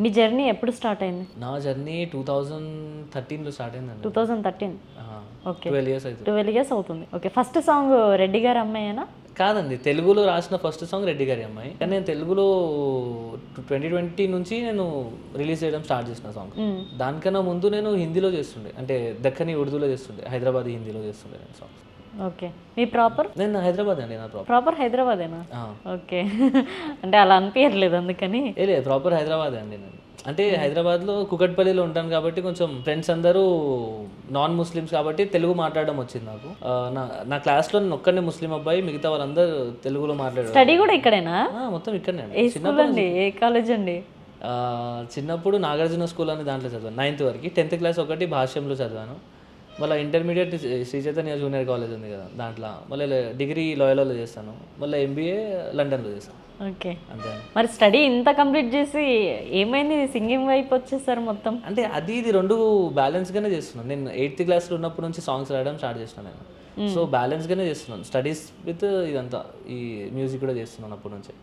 మీ journey ఎప్పుడు start అయింది? నా జర్నీ 2013లో స్టార్ట్ అయిందండి. 2013. ఓకే, 12 ఇయర్స్ అవుతుంది. 12 ఇయర్స్ అవుతుంది. ఓకే, ఫస్ట్ సాంగ్ రెడ్డి గారి అమ్మాయేనా? కాదండి, తెలుగులో రాసిన ఫస్ట్ సాంగ్ రెడ్డి గారి అమ్మాయి. కానీ నేను తెలుగులో 2020 నుంచి నేను రిలీజ్ చేయడం స్టార్ట్ చేసిన సాంగ్. దానికన్నా ముందు నేను హిందీలో చేస్తుండే, అంటే దక్కని ఉర్దూలో చేస్తుండే, హైదరాబాద్ హిందీలో చేస్తుండే నేను సాంగ్స్. ఓకే, మీ ప్రాపర్? నేను హైదరాబాద్ అండి, నా ప్రాపర్ హైదరాబాదేనా? ఓకే, అంటే అలా అనిపించట్లేదు అందుకని. లేదు, ప్రాపర్ హైదరాబాదే అండి నేను. అంటే హైదరాబాద్లో కుకట్పల్లిలో ఉంటాను కాబట్టి కొంచెం ఫ్రెండ్స్ అందరూ నాన్ ముస్లిమ్స్ కాబట్టి తెలుగు మాట్లాడడం వచ్చింది నాకు. నా క్లాస్లో నేను ఒక్కడే ముస్లిం అబ్బాయి, మిగతా వాళ్ళందరూ తెలుగులో మాట్లాడారు. స్టడీ కూడా ఇక్కడేనా? మొత్తం ఇక్కడనే. ఏ స్కూల్ అండి, ఏ కాలేజ్ అండి? చిన్నప్పుడు నాగార్జున స్కూల్ అని దాంట్లో చదివాను 9th వరకు. 10th క్లాస్ ఒకటి భాష్యంలో చదివాను. మళ్ళీ intermediate Sri Chaitanya junior college ఉంది కదా, దాంట్లో. మళ్ళీ డిగ్రీ లోయలలో చేస్తాను. మళ్ళీ MBA లండన్లో చేస్తాను. ఓకే, అంతే. మరి స్టడీ ఇంత కంప్లీట్ చేసి ఏమైంది సింగింగ్ వైపు వచ్చేసారు మొత్తం? అంటే అది ఇది రెండు బ్యాలెన్స్గానే చేస్తున్నాను. నేను 8th క్లాస్లో ఉన్నప్పటి నుంచి సాంగ్స్ రాయడం స్టార్ట్ చేసినాను నేను. సో బ్యాలెన్స్గానే చేస్తున్నాను, స్టడీస్ విత్ ఇదంతా, ఈ మ్యూజిక్ కూడా చేస్తున్నాను అప్పటి నుంచి.